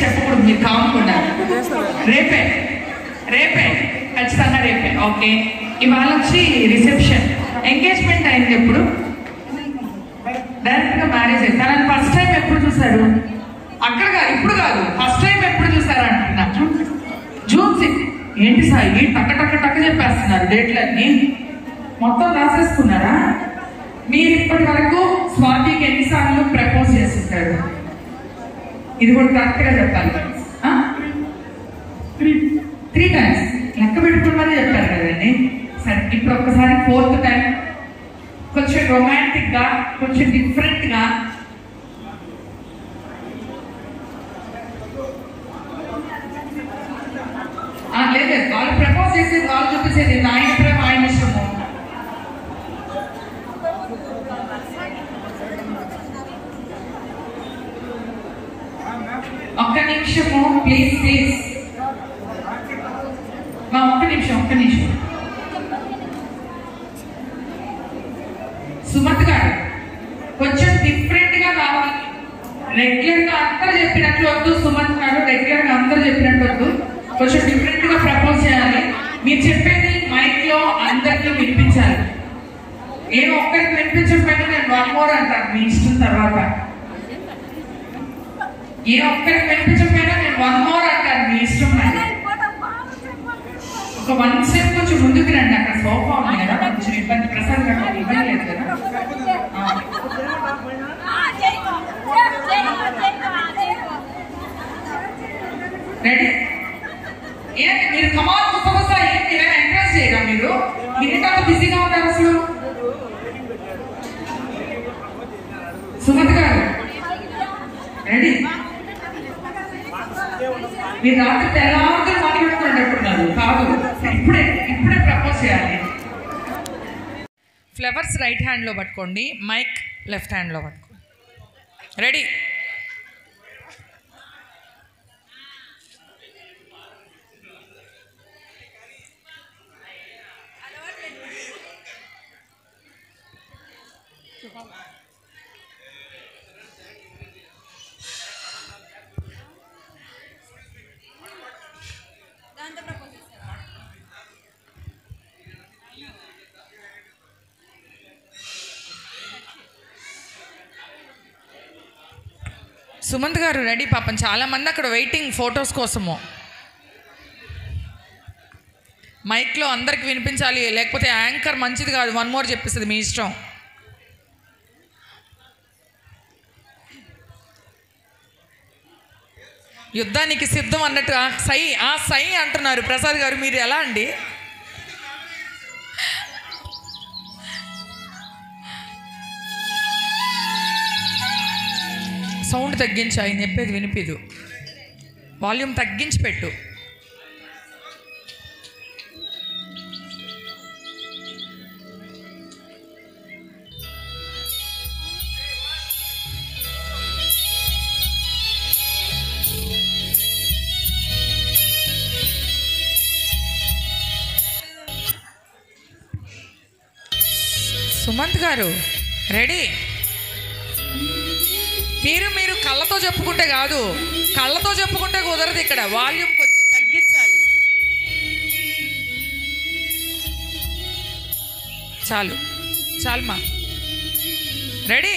చెప్పకూడదు, మీరు కాముకుండా. రేపే రేపే ఖచ్చితంగా రేపే. ఓకే, ఇవాళ వచ్చి రిసెప్షన్. ఎంగేజ్మెంట్ అయింది ఎప్పుడు? డైరెక్ట్ గా మ్యారేజ్ అయింది. తనని ఫస్ట్ టైం ఎప్పుడు చూసారు? అక్కడ కాదు, ఇప్పుడు కాదు, ఫస్ట్ టైం ఎప్పుడు చూసారు అంటున్నా. జూన్ 6. ఏంటి సాయి టక్క టక్క టక్క చెప్పేస్తున్నారు డేట్లన్నీ, మొత్తం రాసేసుకున్నారా? మీరు ఇప్పటి వరకు స్వాతికి ఎన్నిసార్లు ప్రపోజ్ చేస్తుంటారు? ఇది కూడా కరెక్ట్ గా చెప్పాలి. 3 times లెక్క పెట్టుకుని చెప్పారు కదండి. సరే, ఇప్పుడు ఒక్కసారి 4th టైం కొంచెం రొమాంటిక్ గా, కొంచెం డిఫరెంట్ గా లేదు, వాళ్ళు ప్రపోజ్ చేసేది, వాళ్ళు చూపించేది నా ఇష్టం, ఆయన ఇష్టము. ఒక్క నిమిషము ప్లీజ్ ప్లీజ్, ఒక్క నిమిషం. సుమత్ గారు కొంచెం డిఫరెంట్ గా కావాలి. రెగ్యులర్ గా అందరూ చెప్పినట్లు వద్దు. సుమత్ గారు రెగ్యులర్ గా అందరూ చెప్పినట్టు వద్దు, కొంచెం డిఫరెంట్ గా ప్రపోజ్ చేయాలి. మీరు చెప్పేది మైక్ లో అందరికీ వినిపించాలి. నేను ఒక్కరికి వినిపించకపోయినా నేను 1 more అంటాను, మీ ఇష్టం. తర్వాత ఏ ఒక్కరికి వినిపించకపోయినా నేను 1 more అంటాను, మీ ఇష్టం. ఒక 1 step కొంచెం ముందుకు రండి. అక్కడ సోఫా ఉంది కదా, కొంచెం ఇబ్బంది. ప్రసాద్ గారు ఇబ్బంది లేదు కదా? రెడీ? ఏంటి మీరు కమాల్ గుసగుస ఏంటి ఎంకరేజ్ చేయరా? మీరు మిగతా బిజీగా ఉంటారు అసలు. సుమత్ గారు రెడీ? మీరు రాత్రి తెల్లవారుతో మాట్లాడుకున్నట్టున్నారు. కాదు, ఇప్పుడే ప్రపోజ్ చేయాలి. ఫ్లవర్స్ రైట్ హ్యాండ్లో పట్టుకోండి, మైక్ లెఫ్ట్ హ్యాండ్లో పట్టుకోండి. రెడీ? సుమంత్ గారు రెడీ? పాపం చాలా మంది అక్కడ వెయిటింగ్ ఫొటోస్ కోసము. మైక్లో అందరికి వినిపించాలి, లేకపోతే యాంకర్ మంచిది కాదు. 1 more చెప్పిస్తుంది, మీ ఇష్టం. యుద్ధానికి సిద్ధం అన్నట్టు సై అంటున్నారు. ప్రసాద్ గారు మీరు ఎలా అండి? సౌండ్ తగ్గించు, ఆయన చెప్పేది వినిపిదు. వాల్యూమ్ తగ్గించి పెట్టు. సుమంత్ గారు రెడీ? మీరు కళ్ళతో చెప్పుకుంటే కాదు, కళ్ళతో చెప్పుకుంటే కుదరదు. ఇక్కడ వాల్యూమ్ కొంచెం తగ్గించాలి. చాలుమా. రెడీ?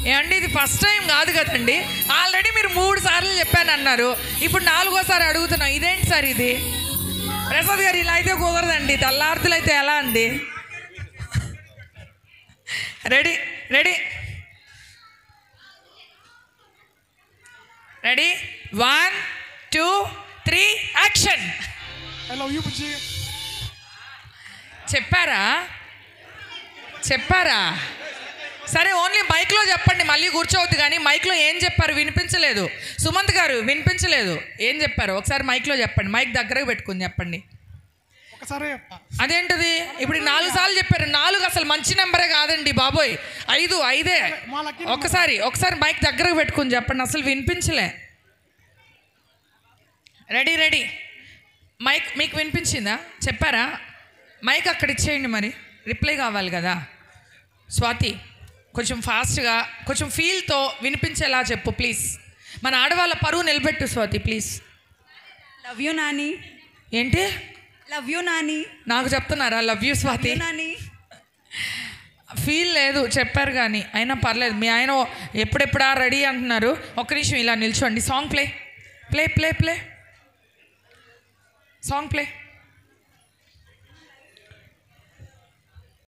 ఏమండి, ఇది ఫస్ట్ టైం కాదు కదండి. ఆల్రెడీ మీరు 3 సార్లు చెప్పాను అన్నారు, ఇప్పుడు 4వ సారి అడుగుతున్నాం. ఇదేంటి సార్ ఇది? ప్రసాద్ గారు ఇలా అయితే కుదరదండి, తెల్లార్తులు అయితే ఎలా అండి? రెడీ? 1 2 3 యాక్షన్. చెప్పారా? సరే, ఓన్లీ మైక్లో చెప్పండి, మళ్ళీ కూర్చోవద్దు. కానీ మైక్లో ఏం చెప్పారు? వినిపించలేదు. సుమంత్ గారు వినిపించలేదు. ఏం చెప్పారు? ఒకసారి మైక్లో చెప్పండి, మైక్ దగ్గరకు పెట్టుకుని చెప్పండి. అదేంటది? ఇప్పుడు 4 సార్లు చెప్పారు. 4 అసలు మంచి నెంబరే కాదండి బాబోయ్, 5 ఒకసారి మైక్ దగ్గరకు పెట్టుకుని చెప్పండి. అసలు వినిపించలే. రెడీ? మైక్ మీకు వినిపించిందా? చెప్పారా? మైక్ అక్కడ ఇచ్చేయండి, మరి రిప్లై కావాలి కదా. స్వాతి కొంచెం ఫాస్ట్గా, కొంచెం ఫీల్తో వినిపించేలా చెప్పు ప్లీజ్. మన ఆడవాళ్ళ పరువు నిలబెట్టు Swathi please. Love you Nani. ఏంటి లవ్ యూ నాని? నాకు చెప్తున్నారా love you Swathi? Nani feel లేదు చెప్పారు కానీ అయినా పర్లేదు. మీ ఆయన ఎప్పుడెప్పుడా రెడీ అంటున్నారు. ఒక్క నిమిషం ఇలా నిల్చోండి. Song play play play play song play.